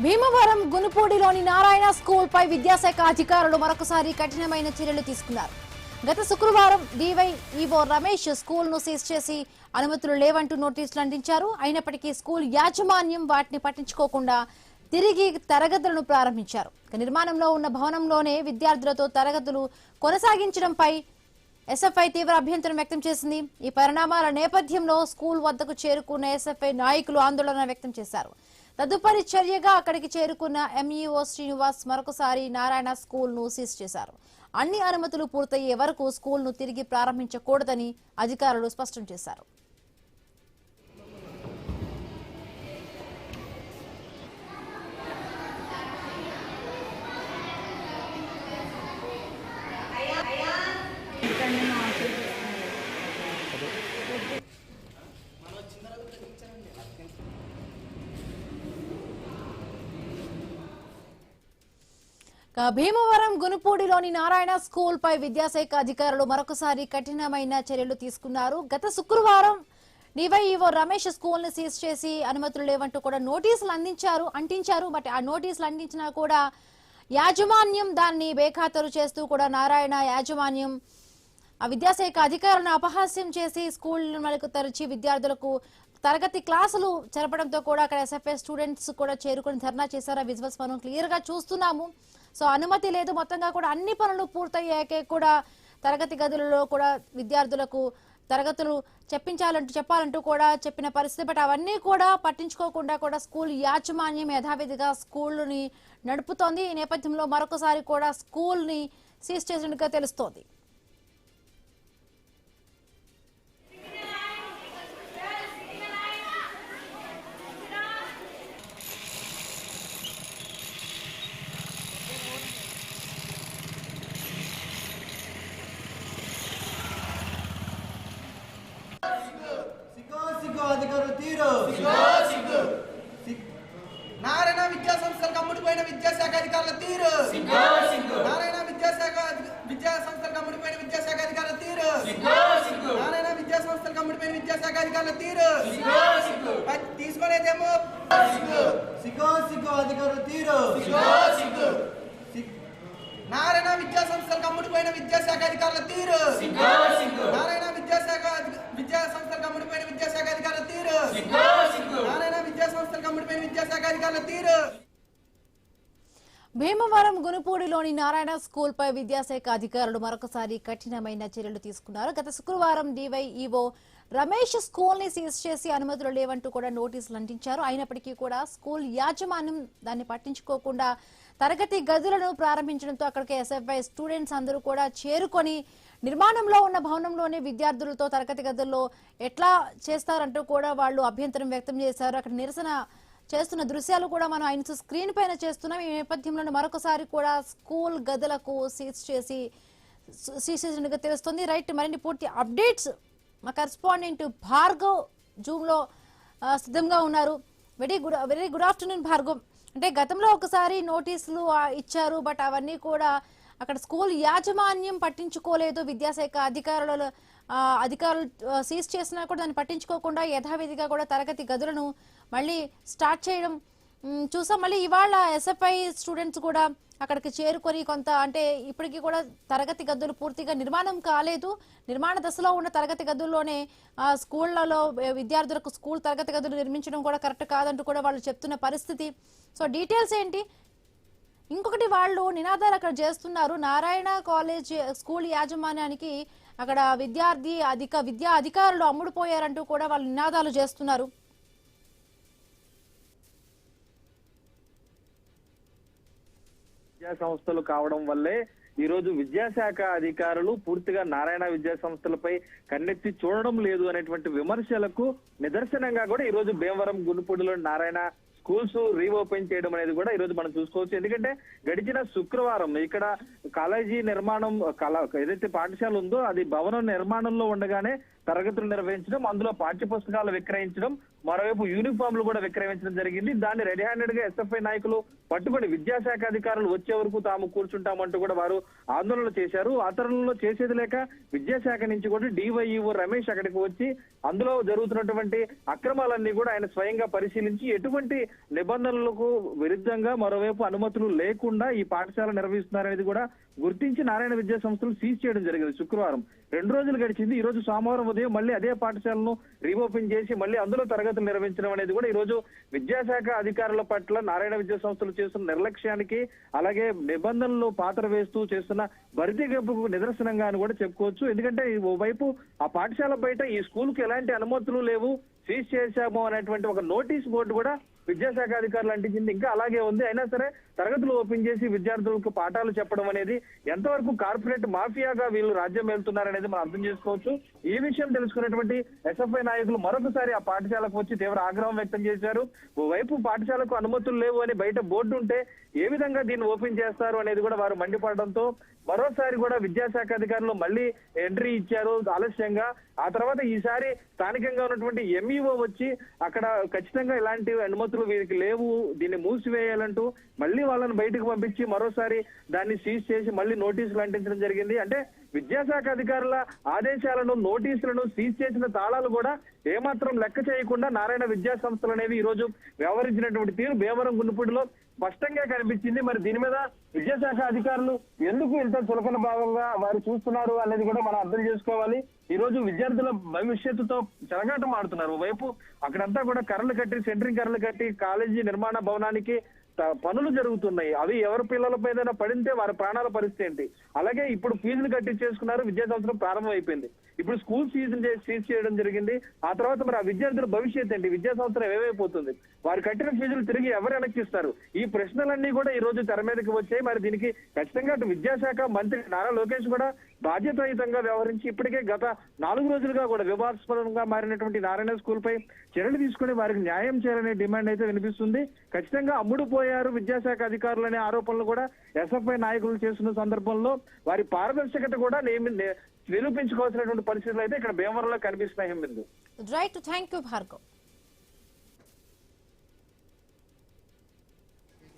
Bhimavaram గునుపూడిలోని Narayana school పై విద్యాశాఖ అధికారులు మరొకసారి కఠినమైన చర్యలు తీసుకున్నారు. గత శుక్రవారం డివైఈఓ రమేష్ స్కూల్ ను సీజ్ చేసి అనుమతులు లేవంటూ నోటీసులు అందించారు. అయినప్పటికీ స్కూల్ యాజమాన్యం వాటిని పట్టించుకోకుండా తిరిగి తరగతులను ప్రారంభించారు. నిర్మాణంలో ఉన్న భవనంలోనే విద్యార్థులతో తరగతులు కొనసాగించడంపై ఎస్ఎఫ్ఐ తీవ్ర అభ్యంతరం వ్యక్తం చేసింది. ఈ పరిణామాల నేపథ్యంలో స్కూల్ వద్దకు చేరుకున్న ఎస్ఎఫ్ఐ నాయకులు ఆందోళన వ్యక్తం చేశారు. తదుపరి చర్యగా అక్కడికి చేరుకున్న ఎంఈఓ శ్రీనివాస్ మరొకసారి నారాయణ స్కూల్ ను సీజ్ చేశారు. అన్ని అనుమతులు పూర్తయ్యే వరకు స్కూల్ ను తిరిగి ప్రారంభించకూడదని అధికారులు స్పష్టం చేశారు. భీమవరం గునుపూడిలోని నారాయణ స్కూల్ పై విద్యాశాఖ అధికారులు మరొకసారి కఠినమైన చర్యలు తీసుకున్నారు. గత శుక్రవారం డివైఈఓ రమేష్ స్కూల్ ని సీజ్ చేసి అనుమతులు లేవంటూ కూడా నోటీసులు అంటించారు. బట్ ఆ నోటీసులు అంటించినా కూడా యాజమాన్యం దాన్ని బేఖాతరు చేస్తూ కూడా నారాయణ యాజమాన్యం ఆ విద్యాశాఖ అధికారులను అపహాస్యం చేసి స్కూల్ మనకు తెరిచి విద్యార్థులకు తరగతి క్లాసులు జరపడంతో కూడా అక్కడ ఎస్ఎఫ్ఐ స్టూడెంట్స్ కూడా చేరుకుని ధర్నా చేశారు. ఆ విజువల్స్ మనం క్లియర్ గా చూస్తున్నాము. సో అనుమతి లేదు, మొత్తంగా కూడా అన్ని పనులు పూర్తయ్యాకే కూడా తరగతి గదులలో కూడా విద్యార్థులకు తరగతులు చెప్పాలంటూ కూడా చెప్పిన పరిస్థితి. బట్ అవన్నీ కూడా పట్టించుకోకుండా కూడా స్కూల్ యాజమాన్యం యథావిధిగా స్కూల్ని నడుపుతోంది. ఈ నేపథ్యంలో మరొకసారి కూడా స్కూల్ ని సీజ్ చేసినట్టుగా తెలుస్తోంది. నారాయణ విద్యా సంస్థలకు అమ్ముడుపోయిన విద్యాశాఖ అధికారుల తీరు. నారాయణ విద్యా సంస్థలకు అమ్ముడుపోయిన విద్యాశాఖ అధికారుల తీరు. నారాయణ విద్యా సంస్థలకు అమ్ముడుపోయిన విద్యాశాఖ అధికారుల తీరు తీసుకునేదేమో సిగ్గు అధికారుల తీరు. నారాయణ విద్యా సంస్థలకు అమ్ముడుపోయిన విద్యాశాఖ అధికారుల తీరు. నారాయణ విద్యా సంస్థలకు అమ్ముడుపోయిన విద్యాశాఖ అధికారుల తీరు. నారాయణ విద్యా సంస్థలకు అమ్ముడుపోయిన విద్యాశాఖ అధికారుల తీరు. భీమవరం గునుపూడిలోని నారాయణ స్కూల్ పై విద్యాశాఖ అధికారులు మరొకసారి కఠినమైన చర్యలు తీసుకున్నారు. గత శుక్రవారం డివైఈఓ రమేష్ స్కూల్ ని సీజ్ చేసి అనుమతులు లేవంటూ కూడా నోటీసులు అంటించారు. అయినప్పటికీ కూడా స్కూల్ యాజమాన్యం దాన్ని పట్టించుకోకుండా తరగతి గదులను ప్రారంభించడంతో అక్కడికి ఎస్ఎఫ్ఐ స్టూడెంట్స్ అందరూ కూడా చేరుకొని నిర్మాణంలో ఉన్న భవనంలోనే విద్యార్థులతో తరగతి గదుల్లో ఎట్లా చేస్తారంటూ కూడా వాళ్ళు అభ్యంతరం వ్యక్తం చేశారు. అక్కడ నిరసన చేస్తున్న దృశ్యాలు కూడా మనం ఆయన స్క్రీన్ పైన చేస్తున్నాం. ఈ నేపథ్యంలో మరొకసారి కూడా స్కూల్ గదులకు సీజ్ చేసినట్టుగా తెలుస్తుంది. రైట్, మరిన్ని పూర్తి అప్డేట్స్ మా కరెస్పాండెంట్ భార్గవ్ జూమ్ లో సిద్ధంగా ఉన్నారు. Very good afternoon Bhargav. అంటే గతంలో ఒకసారి నోటీసులు ఇచ్చారు, బట్ అవన్నీ కూడా అక్కడ స్కూల్ యాజమాన్యం పట్టించుకోలేదు. విద్యాశాఖ అధికారులు సీజ్ చేసినా కూడా దాన్ని పట్టించుకోకుండా యథావిధిగా కూడా తరగతి గదులను మళ్ళీ స్టార్ట్ చేయడం చూసాం. మళ్ళీ ఇవాళ ఎస్ఎఫ్ఐ స్టూడెంట్స్ కూడా అక్కడికి చేరుకొని కొంత అంటే ఇప్పటికీ కూడా తరగతి గదులు పూర్తిగా నిర్మాణం కాలేదు. నిర్మాణ దశలో ఉన్న తరగతి గదుల్లోనే స్కూళ్లలో విద్యార్థులకు స్కూల్ తరగతి గదులు నిర్మించడం కూడా కరెక్ట్ కాదంటూ కూడా వాళ్ళు చెప్తున్న పరిస్థితి. సో డీటెయిల్స్ ఏంటి? ఇంకొకటి, వాళ్ళు నినాదాలు అక్కడ చేస్తున్నారు. నారాయణ కాలేజ్ స్కూల్ యాజమాన్యానికి అక్కడ విద్యా అధికారులు అమ్ముడుపోయారంటూ కూడా వాళ్ళు నినాదాలు చేస్తున్నారు. విద్యా సంస్థలు కావడం వల్లే ఈ రోజు విద్యాశాఖ అధికారులు పూర్తిగా నారాయణ విద్యా సంస్థలపై కన్నెత్తి చూడడం లేదు అనేటువంటి విమర్శలకు నిదర్శనంగా కూడా ఈ రోజు భీమవరం గునుపూడిలో నారాయణ స్కూల్స్ రీఓపెన్ చేయడం అనేది కూడా ఈ రోజు మనం చూసుకోవచ్చు. ఎందుకంటే గడిచిన శుక్రవారం ఇక్కడ కాలేజీ నిర్మాణం ఏదైతే పాఠశాల ఉందో అది భవనం నిర్మాణంలో ఉండగానే తరగతులు నిర్వహించడం, అందులో పాఠ్య పుస్తకాలు విక్రయించడం, మరోవైపు యూనిఫామ్లు కూడా విక్రయించడం జరిగింది. దాన్ని రెడీ హ్యాండెడ్ గా ఎస్ఎఫ్ఐ నాయకులు పట్టుకొని విద్యాశాఖ అధికారులు వచ్చే వరకు తాము కూర్చుంటామంటూ కూడా వారు ఆందోళన చేశారు. ఆందోళనలో చేసేది లేక విద్యాశాఖ నుంచి కూడా డివైఈఓ రమేష్ అక్కడికి వచ్చి అందులో జరుగుతున్నటువంటి అక్రమాలన్నీ కూడా ఆయన స్వయంగా పరిశీలించి ఎటువంటి నిబంధనలకు విరుద్ధంగా మరోవైపు అనుమతులు లేకుండా ఈ పాఠశాల నిర్వహిస్తున్నారనేది కూడా గుర్తించి నారాయణ విద్యా సంస్థలు సీజ్ చేయడం జరిగింది. శుక్రవారం 2 రోజులు గడిచింది. ఈ రోజు సోమవారం ఉదయం మళ్ళీ అదే పాఠశాలను రీఓపెన్ చేసి మళ్ళీ అందులో తరగతులు నిర్వహించడం అనేది కూడా ఈ రోజు విద్యాశాఖ అధికారుల పట్ల నారాయణ విద్యా సంస్థలు చేస్తున్న నిర్లక్ష్యానికి అలాగే నిబంధనలు పాత్ర వేస్తూ చేస్తున్న బరితెగింపుకు నిదర్శనంగా అని కూడా చెప్పుకోవచ్చు. ఎందుకంటే ఓవైపు ఆ పాఠశాల బయట ఈ స్కూల్ కు ఎలాంటి అనుమతులు లేవు, సీజ్ చేశాము అనేటువంటి ఒక నోటీస్ బోర్డు కూడా విద్యాశాఖ అధికారులు అంటించింది. ఇంకా అలాగే ఉంది. అయినా సరే తరగతులు ఓపెన్ చేసి విద్యార్థులకు పాఠాలు చెప్పడం అనేది ఎంతవరకు కార్పొరేట్ మాఫియాగా వీళ్ళు రాజ్యం వెళ్తున్నారనేది మనం అర్థం చేసుకోవచ్చు. ఈ విషయం తెలుసుకున్నటువంటి ఎస్ఎఫ్ఐ నాయకులు మరొకసారి ఆ పాఠశాలకు వచ్చి తీవ్ర ఆగ్రహం వ్యక్తం చేశారు. ఓవైపు పాఠశాలకు అనుమతులు లేవు అని బయట బోర్డు ఉంటే ఏ విధంగా దీన్ని ఓపెన్ చేస్తారు అనేది కూడా వారు మండిపడడంతో మరోసారి కూడా విద్యాశాఖ అధికారులు మళ్ళీ ఎంట్రీ ఇచ్చారు ఆలస్యంగా. ఆ తర్వాత ఈసారి స్థానికంగా ఉన్నటువంటి ఎంఈఓ వచ్చి అక్కడ ఖచ్చితంగా ఇలాంటి అనుమతులు వీరికి లేవు, దీన్ని మూసివేయాలంటూ మళ్ళీ వాళ్ళని బయటకు పంపించి మరోసారి దాన్ని సీజ్ చేసి మళ్ళీ నోటీసులు అంటించడం జరిగింది. అంటే విద్యాశాఖ అధికారుల ఆదేశాలను, నోటీసులను సీజ్ చేసిన తాళాలు కూడా ఏమాత్రం లెక్క చేయకుండా నారాయణ విద్యా సంస్థలు అనేవి ఈ రోజు వ్యవహరించినటువంటి తీరు భీమవరం గుండుపూడిలో స్పష్టంగా కనిపించింది. మరి దీని మీద విద్యాశాఖ అధికారులు ఎందుకు ఇంత చులకన భావంగా వారు చూస్తున్నారు అనేది కూడా మనం అర్థం చేసుకోవాలి. ఈ రోజు విద్యార్థుల భవిష్యత్తుతో చెలగాటం ఆడుతున్నారు. వైపు అక్కడంతా కూడా కర్రలు కట్టి, సెంట్రింగ్ కర్రలు కట్టి కాలేజీ నిర్మాణ భవనానికి పనులు జరుగుతున్నాయి. అవి ఎవరి పిల్లలపై పడితే వారి ప్రాణాల పరిస్థితి ఏంటి? అలాగే ఇప్పుడు ఫీజులు కట్టించేసుకున్నారు, విద్యా సంవత్సరం ప్రారంభం అయిపోయింది. ఇప్పుడు స్కూల్ సీజ్ చేయడం జరిగింది. ఆ తర్వాత మరి ఆ విద్యార్థుల భవిష్యత్ ఏంటి? విద్యా సంవత్సరం ఏమైపోతుంది? వారు కట్టిన ఫీజులు తిరిగి ఎవరు వెనక్కిస్తారు? ఈ ప్రశ్నలన్నీ కూడా ఈ రోజు తెర మీదకి వచ్చాయి. మరి దీనికి ఖచ్చితంగా అటు విద్యాశాఖ మంత్రి నారా లోకేష్ కూడా బాధ్యతాయుతంగా వ్యవహరించి ఇప్పటికే గత 4 రోజులుగా కూడా వివాదాస్పదంగా మారినటువంటి నారాయణ స్కూల్ పై చర్యలు తీసుకుని వారికి న్యాయం చేయాలనే డిమాండ్ అయితే వినిపిస్తుంది. ఖచ్చితంగా అమ్ముడుపోయారు విద్యాశాఖ అధికారులనే ఆరోపణలు కూడా ఎస్ఎఫ్ఐ నాయకులు చేస్తున్న సందర్భంలో వారి పారదర్శకత కూడా నిరూపించుకోవాల్సినటువంటి పరిస్థితులు అయితే ఇక్కడ భీమవరంలో కనిపిస్తున్నాయి. Right, thank you Bhargav.